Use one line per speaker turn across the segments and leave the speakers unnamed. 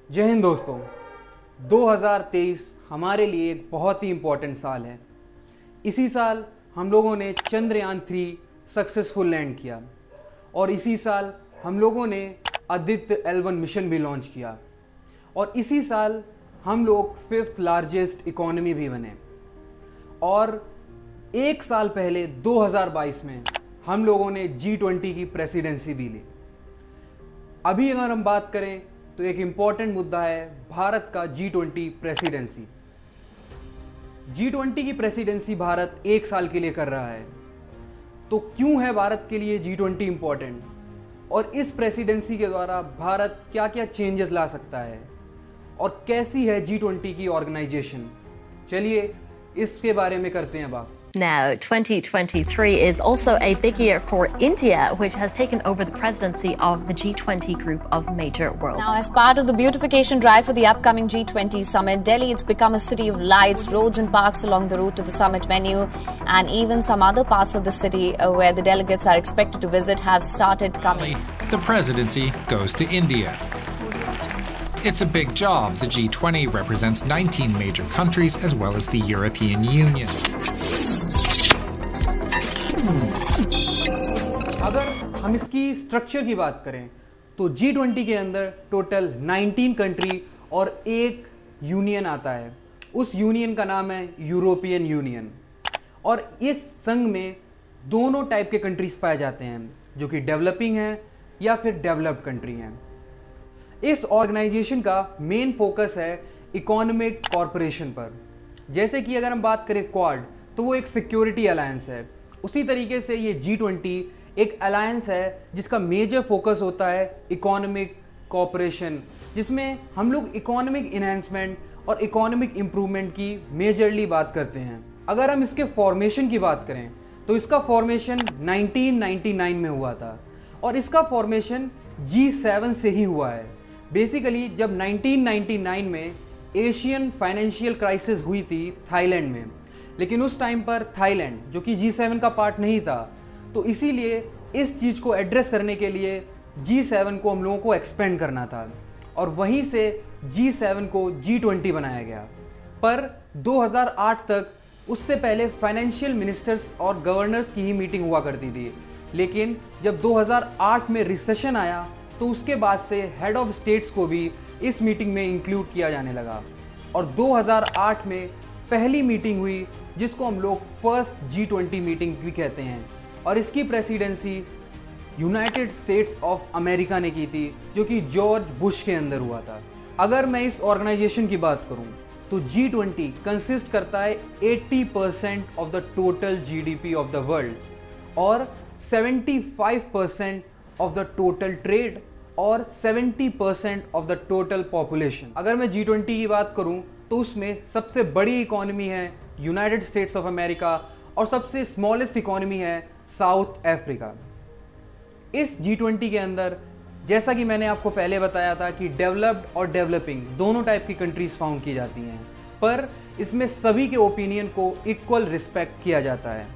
जय हिंद दोस्तों। 2023 हमारे लिए एक बहुत ही इम्पोर्टेंट साल है। इसी साल हम लोगों ने चंद्रयान 3 सक्सेसफुल लैंड किया और इसी साल हम लोगों ने आदित्य L1 मिशन भी लॉन्च किया और इसी साल हम लोग 5th लार्जेस्ट इकोनॉमी भी बने। और एक साल पहले 2022 में हम लोगों ने G20 की प्रेसिडेंसी भी ली। अभी अगर हम बात करें तो एक इम्पॉर्टेंट मुद्दा है भारत का G20 प्रेसिडेंसी। G20 की प्रेसिडेंसी भारत एक साल के लिए कर रहा है। तो क्यों है भारत के लिए G20 इम्पॉर्टेंट और इस प्रेसिडेंसी के द्वारा भारत क्या क्या चेंजेस ला सकता है और कैसी है G20 की ऑर्गेनाइजेशन, चलिए इसके बारे में करते हैं बात।
Now, 2023 is also a big year for India, which has taken over the presidency of the G20 group of major world.
Now, as part of the beautification drive for the upcoming G20 summit, Delhi it's become a city of lights, roads and parks along the route to the summit venue, and even some other parts of the city where the delegates are expected to visit have started coming.
The presidency goes to India. It's a big job. The G20 represents 19 major countries as well as the European Union.
अगर हम इसकी structure की बात करें तो G20 के अंदर total 19 country और एक यूनियन आता है। उस यूनियन का नाम है यूरोपियन यूनियन और इस संघ में दोनों टाइप के कंट्रीज पाए जाते हैं, जो कि डेवलपिंग हैं या फिर डेवलप्ड कंट्री हैं। इस ऑर्गेनाइजेशन का मेन फोकस है इकोनॉमिक कॉरपोरेशन पर। जैसे कि अगर हम बात करें क्वाड, तो वो एक सिक्योरिटी अलायंस है। उसी तरीके से ये G20 एक अलायंस है जिसका मेजर फोकस होता है इकोनॉमिक कॉरपोरेशन, जिसमें हम लोग इकोनॉमिक इन्हेंसमेंट और इकोनॉमिक इम्प्रूवमेंट की मेजरली बात करते हैं। अगर हम इसके फॉर्मेशन की बात करें तो इसका फॉर्मेशन 1999 में हुआ था और इसका फॉर्मेशन G7 से ही हुआ है। बेसिकली जब 1999 में एशियन फाइनेंशियल क्राइसिस हुई थी थाईलैंड में, लेकिन उस टाइम पर थाईलैंड जो कि G7 का पार्ट नहीं था, तो इसीलिए इस चीज़ को एड्रेस करने के लिए G7 को हम लोगों को एक्सपेंड करना था और वहीं से G7 को G20 बनाया गया। पर 2008 तक उससे पहले फाइनेंशियल मिनिस्टर्स और गवर्नर्स की ही मीटिंग हुआ करती थी, लेकिन जब 2008 में रिसेशन आया तो उसके बाद से हेड ऑफ स्टेट्स को भी इस मीटिंग में इंक्लूड किया जाने लगा और 2008 में पहली मीटिंग हुई जिसको हम लोग फर्स्ट G20 मीटिंग भी कहते हैं और इसकी presidency United states of America ने की थी, जो कि जॉर्ज बुश के अंदर हुआ था। अगर मैं इस ऑर्गेनाइजेशन की बात करूं तो G20 कंसिस्ट करता है 80% of the total GDP of the world और 75% ऑफ द टोटल ट्रेड और 70% ऑफ द टोटल पॉपुलेशन। अगर मैं G20 की बात करूं तो उसमें सबसे बड़ी इकोनॉमी है यूनाइटेड स्टेट्स ऑफ अमेरिका और सबसे स्मॉलेस्ट इकोनॉमी है साउथ अफ्रीका। इस G20 के अंदर जैसा कि मैंने आपको पहले बताया था कि डेवलप्ड और डेवलपिंग दोनों टाइप की कंट्रीज फाउंड की जाती हैं, पर इसमें सभी के ओपिनियन को इक्वल रिस्पेक्ट किया जाता है।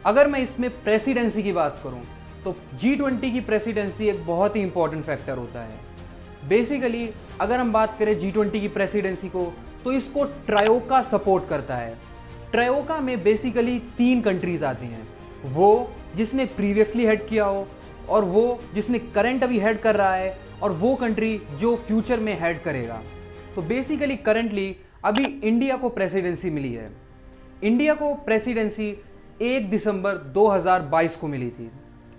अगर मैं इसमें प्रेसिडेंसी की बात करूं तो G20 की प्रेसिडेंसी एक बहुत ही इंपॉर्टेंट फैक्टर होता है। बेसिकली अगर हम बात करें G20 की प्रेसिडेंसी को तो इसको ट्रायोका सपोर्ट करता है। ट्रायोका में बेसिकली 3 कंट्रीज आती हैं, वो जिसने प्रीवियसली हेड किया हो और वो जिसने करंट अभी हेड कर रहा है और वो कंट्री जो फ्यूचर में हेड करेगा। तो बेसिकली करंटली अभी इंडिया को प्रेसिडेंसी मिली है। इंडिया को प्रेसिडेंसी 1 दिसंबर 2022 को मिली थी।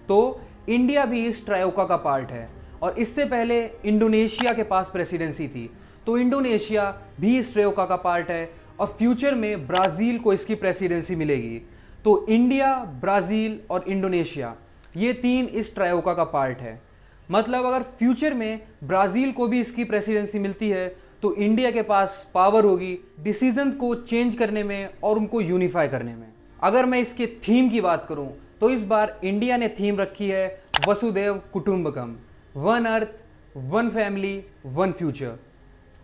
तो इंडिया भी इस ट्रायोका का पार्ट है और इससे पहले इंडोनेशिया के पास प्रेसिडेंसी थी, तो इंडोनेशिया भी इस ट्रायोका का पार्ट है और फ्यूचर में ब्राज़ील को इसकी प्रेसिडेंसी मिलेगी। तो इंडिया, ब्राज़ील और इंडोनेशिया ये 3 इस ट्रायोका का पार्ट है। मतलब अगर फ्यूचर में ब्राज़ील को भी इसकी प्रेसिडेंसी मिलती है तो इंडिया के पास पावर होगी डिसीजन को चेंज करने में और उनको यूनिफाई करने में। अगर मैं इसके थीम की बात करूं तो इस बार इंडिया ने थीम रखी है वसुदेव कुटुंबकम, one earth, one family, one future.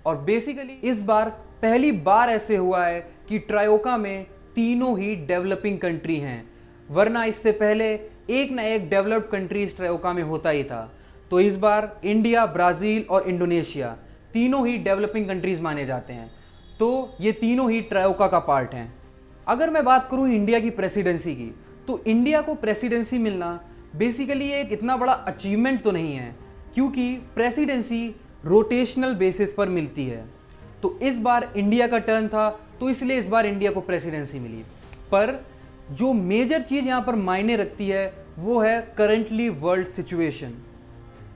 और बेसिकली इस बार पहली बार ऐसे हुआ है कि ट्रायोका में तीनों ही डेवलपिंग कंट्री हैं, वरना इससे पहले एक ना एक डेवलप्ड कंट्री इस ट्रायोका में होता ही था। तो इस बार इंडिया, ब्राज़ील और इंडोनेशिया तीनों ही डेवलपिंग कंट्रीज माने जाते हैं, तो ये तीनों ही ट्रायोका का पार्ट हैं। अगर मैं बात करूं इंडिया की प्रेसिडेंसी की, तो इंडिया को प्रेसिडेंसी मिलना बेसिकली एक इतना बड़ा अचीवमेंट तो नहीं है, क्योंकि प्रेसिडेंसी रोटेशनल बेसिस पर मिलती है। तो इस बार इंडिया का टर्न था, तो इसलिए इस बार इंडिया को प्रेसिडेंसी मिली। पर जो मेजर चीज़ यहाँ पर मायने रखती है वो है करंटली वर्ल्ड सिचुएशन।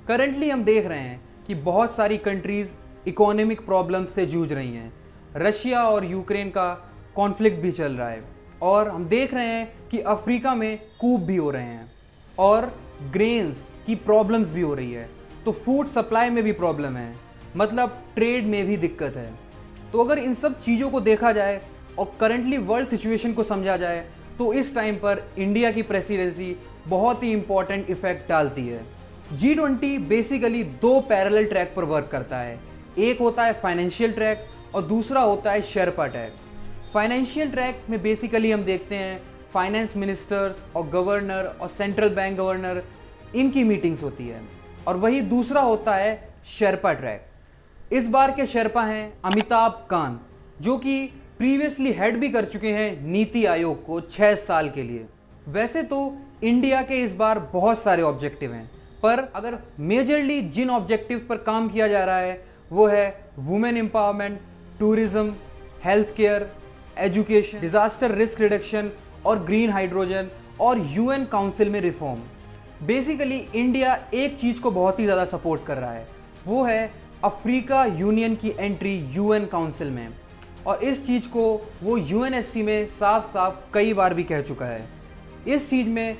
करंटली हम देख रहे हैं कि बहुत सारी कंट्रीज इकोनॉमिक प्रॉब्लम से जूझ रही हैं। रशिया और यूक्रेन का कॉन्फ्लिक्ट भी चल रहा है, और हम देख रहे हैं कि अफ्रीका में कूप भी हो रहे हैं, और ग्रेन्स की प्रॉब्लम्स भी हो रही है। तो फूड सप्लाई में भी प्रॉब्लम है, मतलब ट्रेड में भी दिक्कत है। तो अगर इन सब चीज़ों को देखा जाए और करंटली वर्ल्ड सिचुएशन को समझा जाए, तो इस टाइम पर इंडिया की प्रेसिडेंसी बहुत ही इंपॉर्टेंट इफेक्ट डालती है। G20 बेसिकली दो पैरेलल ट्रैक पर वर्क करता है। एक होता है फाइनेंशियल ट्रैक और दूसरा होता है शेरपा ट्रैक। फाइनेंशियल ट्रैक में बेसिकली हम देखते हैं फाइनेंस मिनिस्टर्स और गवर्नर और सेंट्रल बैंक गवर्नर, इनकी मीटिंग्स होती है। और वही दूसरा होता है शेरपा ट्रैक। इस बार के शेरपा हैं अमिताभ कांत, जो कि प्रीवियसली हेड भी कर चुके हैं नीति आयोग को 6 साल के लिए। वैसे तो इंडिया के इस बार बहुत सारे ऑब्जेक्टिव हैं, पर अगर मेजरली जिन ऑब्जेक्टिव्स पर काम किया जा रहा है वो है women empowerment, tourism, health care, education, disaster risk reduction और ग्रीन हाइड्रोजन और यूएन काउंसिल में रिफॉर्म। बेसिकली इंडिया एक चीज़ को बहुत ही ज़्यादा सपोर्ट कर रहा है, वो है अफ्रीका यूनियन की एंट्री यूएन काउंसिल में। और इस चीज़ को वो यूएनएससी में साफ साफ कई बार भी कह चुका है। इस चीज़ में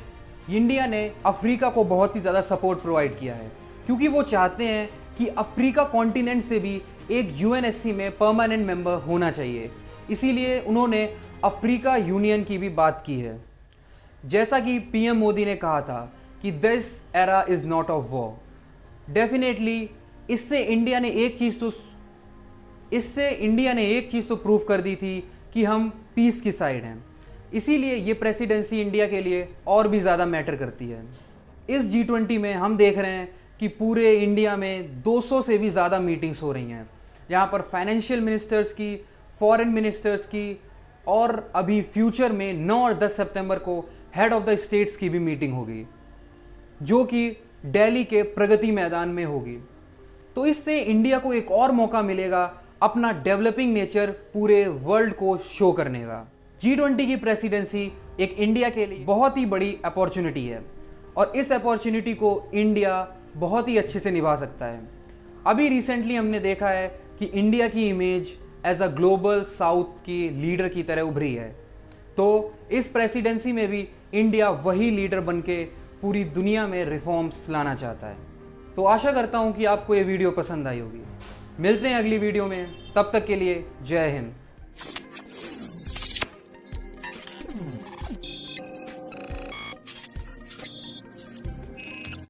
इंडिया ने अफ्रीका को बहुत ही ज़्यादा सपोर्ट प्रोवाइड किया है, क्योंकि वो चाहते हैं कि अफ्रीका कॉन्टिनेंट से भी एक यूएनएससी में परमानेंट मेंबर होना चाहिए। इसीलिए उन्होंने अफ्रीका यूनियन की भी बात की है। जैसा कि पीएम मोदी ने कहा था कि this era is not of war. Definitely इससे इंडिया ने एक चीज़ तो प्रूव कर दी थी कि हम पीस की साइड हैं। इसीलिए ये प्रेसिडेंसी इंडिया के लिए और भी ज़्यादा मैटर करती है। इस G20 में हम देख रहे हैं कि पूरे इंडिया में 200 से भी ज़्यादा मीटिंग्स हो रही हैं, जहाँ पर फाइनेंशियल मिनिस्टर्स की, फॉरेन मिनिस्टर्स की, और अभी फ्यूचर में 9 और 10 सितंबर को हेड ऑफ द स्टेट्स की भी मीटिंग होगी, जो कि दिल्ली के प्रगति मैदान में होगी। तो इससे इंडिया को एक और मौका मिलेगा अपना डेवलपिंग नेचर पूरे वर्ल्ड को शो करने का। G20 की प्रेसिडेंसी एक इंडिया के लिए बहुत ही बड़ी अपॉर्चुनिटी है, और इस अपॉर्चुनिटी को इंडिया बहुत ही अच्छे से निभा सकता है। अभी रिसेंटली हमने देखा है कि इंडिया की image as a Global South की लीडर की तरह उभरी है। तो इस प्रेसिडेंसी में भी इंडिया वही लीडर बनके पूरी दुनिया में रिफॉर्म्स लाना चाहता है। तो आशा करता हूँ कि आपको ये वीडियो पसंद आई होगी। मिलते हैं अगली वीडियो में, तब तक के लिए जय हिंद।